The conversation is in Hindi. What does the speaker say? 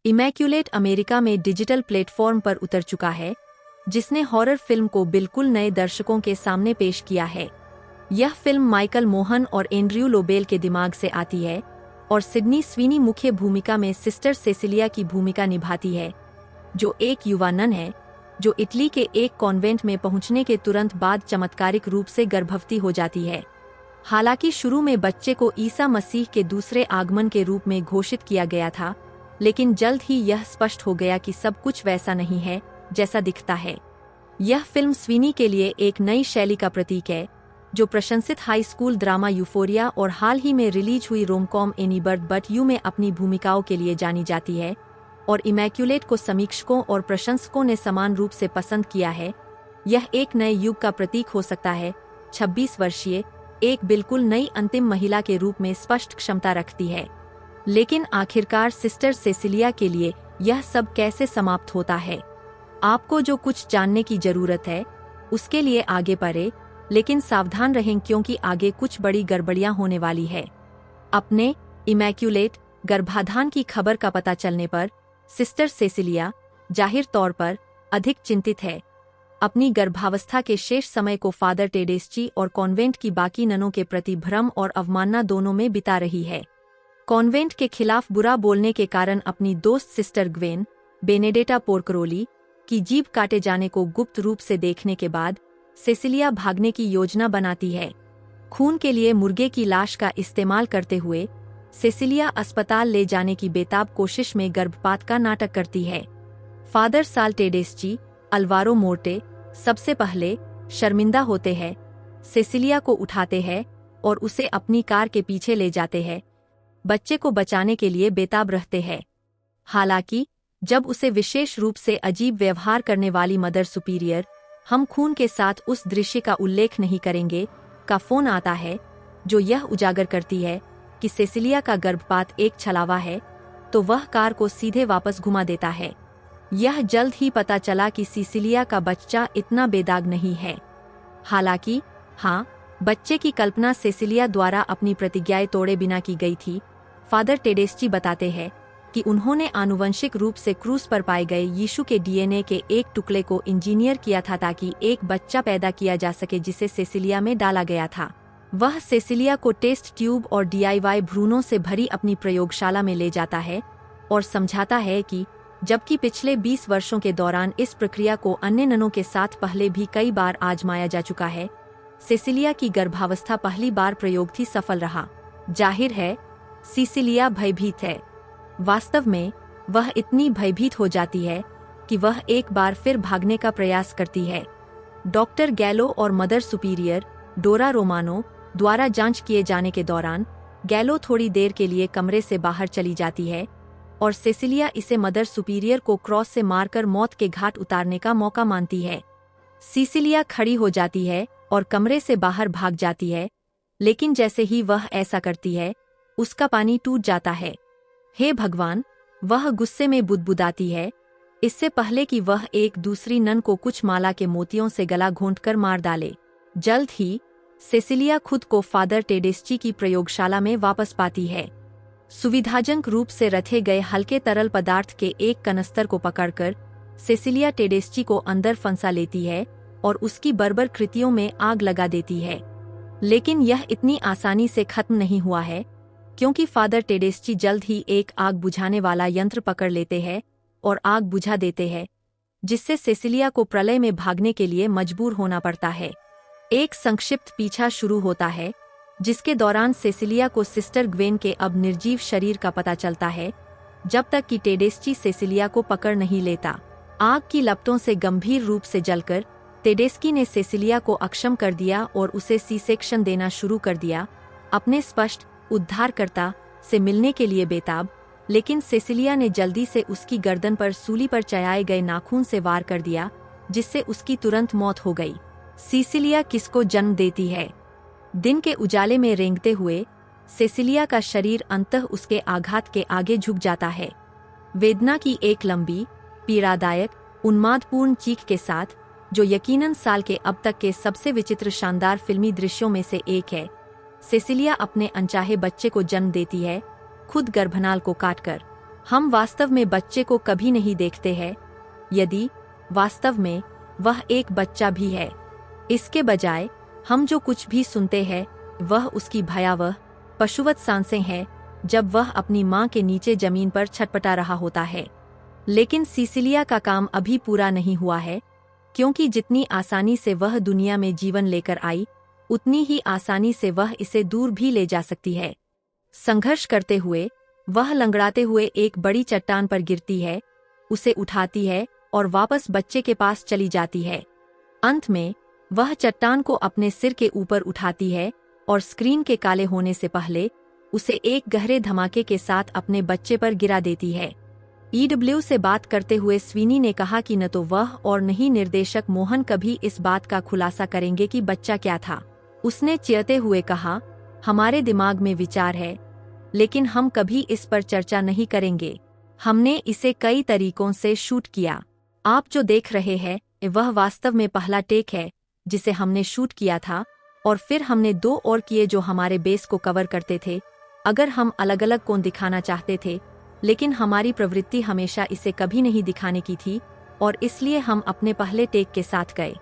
इमैक्युलेट अमेरिका में डिजिटल प्लेटफॉर्म पर उतर चुका है, जिसने हॉरर फिल्म को बिल्कुल नए दर्शकों के सामने पेश किया है। यह फिल्म माइकल मोहन और एंड्रयू लोबेल के दिमाग से आती है और सिडनी स्वीनी मुख्य भूमिका में सिस्टर सेसिलिया की भूमिका निभाती है, जो एक युवा नन है जो इटली के एक कॉन्वेंट में पहुंचने के तुरंत बाद चमत्कारिक रूप से गर्भवती हो जाती है। हालांकि शुरू में बच्चे को ईसा मसीह के दूसरे आगमन के रूप में घोषित किया गया था, लेकिन जल्द ही यह स्पष्ट हो गया कि सब कुछ वैसा नहीं है जैसा दिखता है। यह फिल्म स्वीनी के लिए एक नई शैली का प्रतीक है, जो प्रशंसित हाई स्कूल ड्रामा यूफोरिया और हाल ही में रिलीज हुई romcom any bird but you में अपनी भूमिकाओं के लिए जानी जाती है, और इमैक्युलेट को समीक्षकों और प्रशंसकों ने समान रूप से पसंद किया है। यह एक नए युग का प्रतीक हो सकता है। 26 वर्षीय एक बिल्कुल नई अंतिम महिला के रूप में स्पष्ट क्षमता रखती है। लेकिन आखिरकार सिस्टर सेसिलिया के लिए यह सब कैसे समाप्त होता है? आपको जो कुछ जानने की जरूरत है उसके लिए आगे बढ़े, लेकिन सावधान रहें क्योंकि आगे कुछ बड़ी गड़बड़ियां होने वाली है। अपने इमैक्युलेट गर्भाधान की खबर का पता चलने पर सिस्टर सेसिलिया जाहिर तौर पर अधिक चिंतित है। अपनी गर्भावस्था के शेष समय को फादर टेडेस्ची और कॉन्वेंट की बाकी ननों के प्रति भ्रम और अवमानना दोनों में बिता रही है। कॉन्वेंट के खिलाफ बुरा बोलने के कारण अपनी दोस्त सिस्टर ग्वेन बेनेडेटा पोर्करोली की जीभ काटे जाने को गुप्त रूप से देखने के बाद सेसिलिया भागने की योजना बनाती है। खून के लिए मुर्गे की लाश का इस्तेमाल करते हुए सेसिलिया अस्पताल ले जाने की बेताब कोशिश में गर्भपात का नाटक करती है। फादर साल टेडेस्ची, अल्वारो मोर्टे सबसे पहले शर्मिंदा होते हैं, सेसिलिया को उठाते हैं और उसे अपनी कार के पीछे ले जाते हैं, बच्चे को बचाने के लिए बेताब रहते हैं। हालांकि जब उसे विशेष रूप से अजीब व्यवहार करने वाली मदर सुपीरियर, हम खून के साथ उस दृश्य का उल्लेख नहीं करेंगे, का फोन आता है, जो यह उजागर करती है कि सेसिलिया का गर्भपात एक छलावा है, तो वह कार को सीधे वापस घुमा देता है। यह जल्द ही पता चला कि सेसिलिया का बच्चा इतना बेदाग नहीं है। हालांकि हाँ, बच्चे की कल्पना सेसिलिया द्वारा अपनी प्रतिज्ञाएं तोड़े बिना की गई थी। फादर टेडेस्ची बताते हैं कि उन्होंने आनुवंशिक रूप से क्रूस पर पाए गए यीशु के डीएनए के एक टुकड़े को इंजीनियर किया था ताकि एक बच्चा पैदा किया जा सके जिसे सेसिलिया में डाला गया था। वह सेसिलिया को टेस्ट ट्यूब और डीआईवाई भ्रूणों से भरी अपनी प्रयोगशाला में ले जाता है और समझाता है कि जबकि पिछले 20 वर्षों के दौरान इस प्रक्रिया को अन्य ननों के साथ पहले भी कई बार आजमाया जा चुका है, सेसिलिया की गर्भावस्था पहली बार प्रयोग थी सफल रहा। जाहिर है सेसिलिया भयभीत है। वास्तव में वह इतनी भयभीत हो जाती है कि वह एक बार फिर भागने का प्रयास करती है। डॉक्टर गैलो और मदर सुपीरियर डोरा रोमानो द्वारा जांच किए जाने के दौरान गैलो थोड़ी देर के लिए कमरे से बाहर चली जाती है और सेसिलिया इसे मदर सुपीरियर को क्रॉस से मारकर मौत के घाट उतारने का मौका मानती है। सेसिलिया खड़ी हो जाती है और कमरे से बाहर भाग जाती है, लेकिन जैसे ही वह ऐसा करती है, उसका पानी टूट जाता है। हे भगवान, वह गुस्से में बुदबुदाती है, इससे पहले कि वह एक दूसरी नन को कुछ माला के मोतियों से गला घोंटकर मार डाले। जल्द ही सेसिलिया खुद को फादर टेडेस्ची की प्रयोगशाला में वापस पाती है। सुविधाजनक रूप से रखे गए हल्के तरल पदार्थ के एक कनस्तर को पकड़कर सेसिलिया टेडेस्ची को अंदर फंसा लेती है और उसकी बर्बर कृतियों में आग लगा देती है। लेकिन यह इतनी आसानी से खत्म नहीं हुआ है, क्योंकि फादर टेडेस्ची जल्द ही एक आग बुझाने वाला यंत्र पकड़ लेते हैं और आग बुझा देते हैं, जिससे सेसिलिया को प्रलय में भागने के लिए मजबूर होना पड़ता है। एक संक्षिप्त पीछा शुरू होता है, जिसके दौरान सेसिलिया को सिस्टर ग्वेन के अब निर्जीव शरीर का पता चलता है, जब तक कि टेडेस्ची सेसिलिया को पकड़ नहीं लेता। आग की लपटों से गंभीर रूप से जलकर टेडेस्की ने सेसिलिया को अक्षम कर दिया और उसे सी सेक्शन देना शुरू कर दिया, अपने स्पष्ट उद्धारकर्ता से मिलने के लिए बेताब। लेकिन सेसिलिया ने जल्दी से उसकी गर्दन पर सूली पर चढ़ाए गए नाखून से वार कर दिया, जिससे उसकी तुरंत मौत हो गई। सेसिलिया किसको जन्म देती है? दिन के उजाले में रेंगते हुए सेसिलिया का शरीर अंततः उसके आघात के आगे झुक जाता है। वेदना की एक लंबी, पीड़ादायक, उन्मादपूर्ण चीख के साथ, जो यकीनन साल के अब तक के सबसे विचित्र शानदार फिल्मी दृश्यों में से एक है, सेसिलिया अपने अनचाहे बच्चे को जन्म देती है, खुद गर्भनाल को काटकर। हम वास्तव में बच्चे को कभी नहीं देखते हैं, यदि वास्तव में वह एक बच्चा भी है। इसके बजाय हम जो कुछ भी सुनते हैं वह उसकी भयावह पशुवत सांसें हैं जब वह अपनी मां के नीचे जमीन पर छटपटा रहा होता है। लेकिन सिसिलिया का काम अभी पूरा नहीं हुआ है, क्योंकि जितनी आसानी से वह दुनिया में जीवन लेकर आई, उतनी ही आसानी से वह इसे दूर भी ले जा सकती है। संघर्ष करते हुए वह लंगड़ाते हुए एक बड़ी चट्टान पर गिरती है, उसे उठाती है और वापस बच्चे के पास चली जाती है। अंत में वह चट्टान को अपने सिर के ऊपर उठाती है और स्क्रीन के काले होने से पहले उसे एक गहरे धमाके के साथ अपने बच्चे पर गिरा देती है। EW से बात करते हुए स्वीनी ने कहा कि न तो वह और न ही निर्देशक मोहन कभी इस बात का खुलासा करेंगे कि बच्चा क्या था। उसने चिढ़ते हुए कहा, हमारे दिमाग में विचार है, लेकिन हम कभी इस पर चर्चा नहीं करेंगे। हमने इसे कई तरीकों से शूट किया। आप जो देख रहे हैं वह वास्तव में पहला टेक है जिसे हमने शूट किया था, और फिर हमने 2 और किए जो हमारे बेस को कवर करते थे अगर हम अलग अलग कोण दिखाना चाहते थे, लेकिन हमारी प्रवृत्ति हमेशा इसे कभी नहीं दिखाने की थी और इसलिए हम अपने पहले टेक के साथ गए।